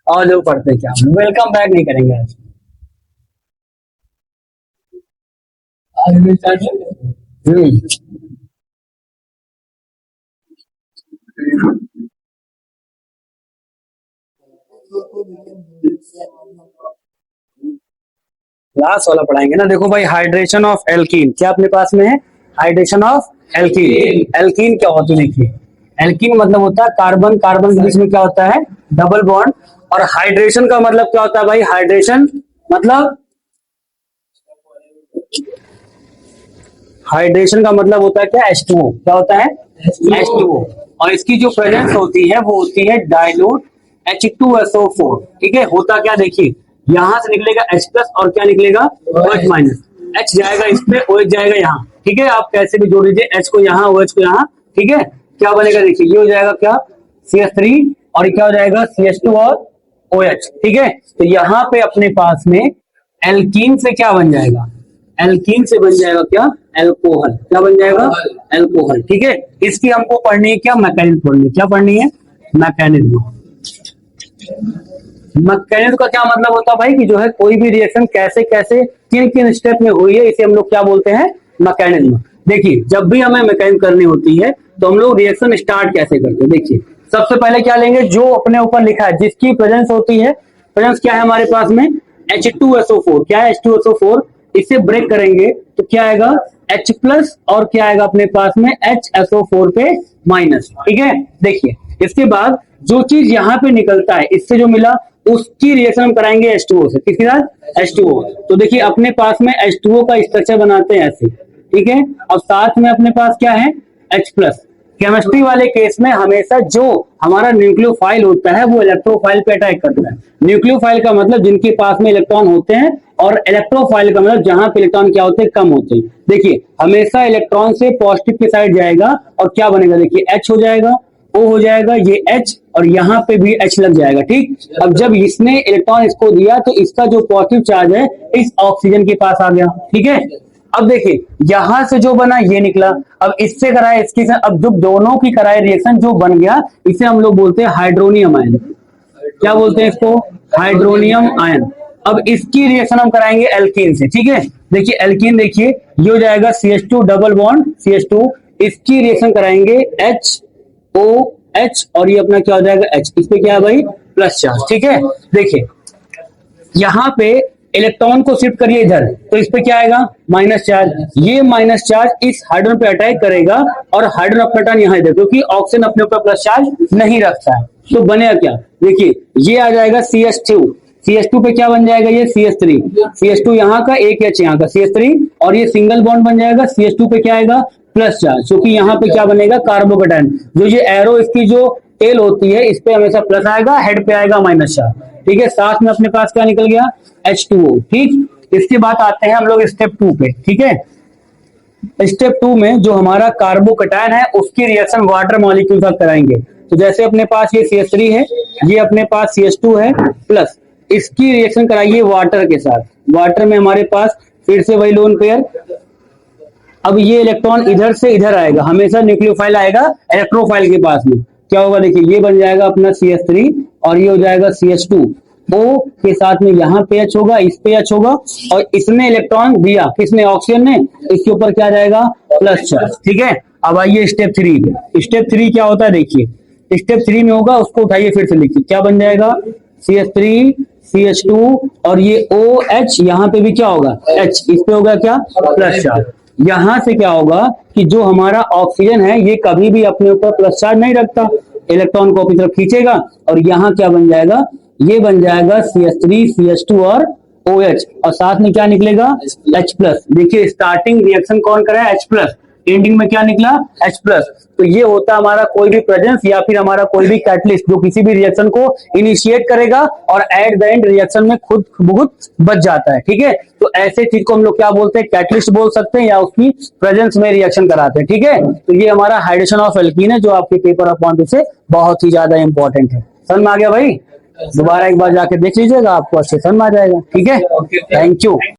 और जो पढ़ते क्या वेलकम बैक नहीं करेंगे आज। हम्म। लास्ट वाला पढ़ाएंगे ना। देखो भाई, हाइड्रेशन ऑफ एल्कीन क्या अपने पास में है? Hydration of alkene. एल्कीन क्या होती है देखिए। एल्कीन मतलब होता है कार्बन कार्बन के बीच में क्या होता है? Double bond. और हाइड्रेशन का मतलब क्या होता है भाई? हाइड्रेशन मतलब, हाइड्रेशन का मतलब होता है क्या? H2O। क्या होता है? H2O। और इसकी जो प्रेजेंस होती है वो होती है डाइल्यूट H2SO4। ठीक है, होता क्या देखिए, यहां से निकलेगा H प्लस और क्या निकलेगा? OH minus. H जाएगा इस पे, OH जाएगा यहाँ। ठीक है, आप कैसे भी जोड़ लीजिए, H को यहाँ OH को यहाँ। ठीक है, क्या बनेगा देखिए, ये हो जाएगा क्या? CH3। और ये क्या हो जाएगा? CH2 और OH। ठीक है, तो यहाँ पे अपने पास में एल्कीन से क्या बन जाएगा? एल्कीन से बन जाएगा क्या? एल्कोहल। क्या बन जाएगा? एल्कोहल। ठीक है, इसकी हमको पढ़नी है क्या? मैकेनिज्म पढ़नी है। क्या पढ़नी है? मैकेनिज्म। मैकेनिज्म का क्या मतलब होता है भाई कि जो है कोई भी रिएक्शन कैसे कैसे किन किन स्टेप में हुई है, इसे हम लोग क्या बोलते हैं? मैकेनिज्म। देखिए, जब भी हमें मैकेनिज्म करनी होती है तो हम लोग रिएक्शन स्टार्ट कैसे करते हैं। देखिए, सबसे पहले क्या लेंगे? जो अपने ऊपर लिखा है, जिसकी प्रेजेंस होती है। प्रेजेंस क्या है हमारे पास में? H2SO4। क्या है? H2SO4। इसे ब्रेक करेंगे तो क्या आएगा? H plus. और क्या आएगा अपने पास में? HSO4 पे माइनस। ठीक है, देखिए इसके बाद जो चीज यहाँ पे निकलता है, इससे जो मिला उसकी रिएक्शन हम कराएंगे H2O से। किसके साथ? H2O। तो देखिए अपने पास में H2O का स्ट्रक्चर बनाते हैं ऐसे। ठीक है, अब साथ में अपने पास क्या है? H plus. केमिस्ट्री वाले केस में हमेशा जो हमारा न्यूक्लियोफाइल होता है वो इलेक्ट्रोफाइल पे अटैक करता है। न्यूक्लियोफाइल का मतलब जिनके पास में इलेक्ट्रॉन होते हैं, और इलेक्ट्रोफाइल का मतलब जहां पे इलेक्ट्रॉन क्या होते हैं? कम होते हैं। देखिए, हमेशा इलेक्ट्रॉन से पॉजिटिव की साइड जाएगा और क्या बनेगा देखिए, H हो जाएगा, O हो जाएगा, ये H, और यहाँ पे भी H लग जाएगा। ठीक, अब जब इसने इलेक्ट्रॉन इसको दिया तो इसका जो पॉजिटिव चार्ज है इस ऑक्सीजन के पास आ गया। ठीक है, अब देखिए यहां से जो बना ये निकला। अब इससे कराए इसकी से, अब जो दोनों की कराए रिएक्शन जो बन गया, इसे हम लोग बोलते हैं हाइड्रोनियम आयन। क्या बोलते हैं इसको? Hydronium ion. अब इसकी रिएक्शन हम कराएंगे एल्कीन से। ठीक है, देखिए एल्कीन, देखिए ये हो जाएगा CH2 डबल बॉन्ड CH2। इसकी रिएक्शन कराएंगे HOH, और ये अपना क्या हो जाएगा? H। इस पे क्या है भाई? Plus charge. ठीक है, देखिए यहाँ पे इलेक्ट्रॉन को शिफ्ट करिए इधर, तो इस पे क्या आएगा? Minus charge. ये माइनस चार्ज इस हाइड्रोजन पे अटैक करेगा और हाइड्रोजन अपना टर्न यहाँ इधर, क्योंकि ऑक्सीजन अपने ऊपर प्लस चार्ज नहीं रखता है। तो बनेगा क्या? देखिए ये आ जाएगा CH2। CH2 पे क्या बन जाएगा? ये CH3। CH2 यहाँ का, एक H यहाँ का, CH3। और ये सिंगल बॉन्ड बन जाएगा। CH2 पे क्या आएगा? प्लस चार्ज, क्योंकि यहाँ पे क्या बनेगा? कार्बोकेटाइन। जो ये एरो इसकी जो टेल होती है, इस पे हमेशा प्लस आएगा, हेड पे आएगा माइनस चार्ज। ठीक है, साथ में अपने पास क्या निकल गया? H2O। ठीक, इसके बाद आते हैं हम लोग स्टेप 2 पे। ठीक है, स्टेप 2 में जो हमारा कार्बोकेटायन है उसकी रिएक्शन वाटर मॉलिक्यूल साथ कराएंगे। तो जैसे अपने पास ये CH3 है, ये अपने पास CH2 है प्लस, इसकी रिएक्शन कराइए वाटर के साथ। वाटर में हमारे पास फिर से वही लोन पेयर। अब ये इलेक्ट्रॉन इधर से इधर आएगा, हमेशा न्यूक्लियोफाइल आएगा इलेक्ट्रोफाइल के पास में। क्या होगा देखिए, ये बन जाएगा अपना CH3 और ये हो जाएगा CH2। O के साथ में यहाँ पे H होगा, इस पे H होगा, और इसने इलेक्ट्रॉन दिया, किसने? ऑक्सीजन ने। इसके ऊपर क्या जाएगा? Plus charge. ठीक है, अब आइए स्टेप 3 पे। स्टेप 3 क्या होता है देखिए, स्टेप 3 में होगा, उसको उठाइए फिर से लिखिए। क्या बन जाएगा? CH3 CH2 और ये OH, यहाँ पे भी क्या होगा? H। इस पे होगा क्या? Plus charge. यहां से क्या होगा कि जो हमारा ऑक्सीजन है ये कभी भी अपने ऊपर प्लस चार्ज नहीं रखता, इलेक्ट्रॉन को अपनी तरफ खींचेगा, और यहाँ क्या बन जाएगा? ये बन जाएगा CH3 CH2 और OH, और साथ में क्या निकलेगा? H plus. देखिए स्टार्टिंग रिएक्शन कौन करा है? H plus. एंडिंग में क्या निकला? H plus. तो ये होता है हमारा कोई भी प्रेजेंस या फिर हमारा कोई भी कैटलिस्ट जो किसी भी रिएक्शन को इनिशिएट करेगा और एट द एंड रिएक्शन में खुद बहुत बच जाता है। ठीक है, तो ऐसे चीज को हम लोग क्या बोलते हैं? कैटलिस्ट बोल सकते हैं, या उसकी प्रेजेंस में रिएक्शन कराते हैं। ठीक है, तो ये हमारा हाइड्रेशन ऑफ एल्कीन है, जो आपके पेपर ऑफ पॉइंट से बहुत ही ज्यादा इंपॉर्टेंट है। समझ में आ गया भाई? दोबारा एक बार जाके देख लीजिएगा, आपको अच्छे समझ में आ जाएगा। ठीक है, थैंक यू।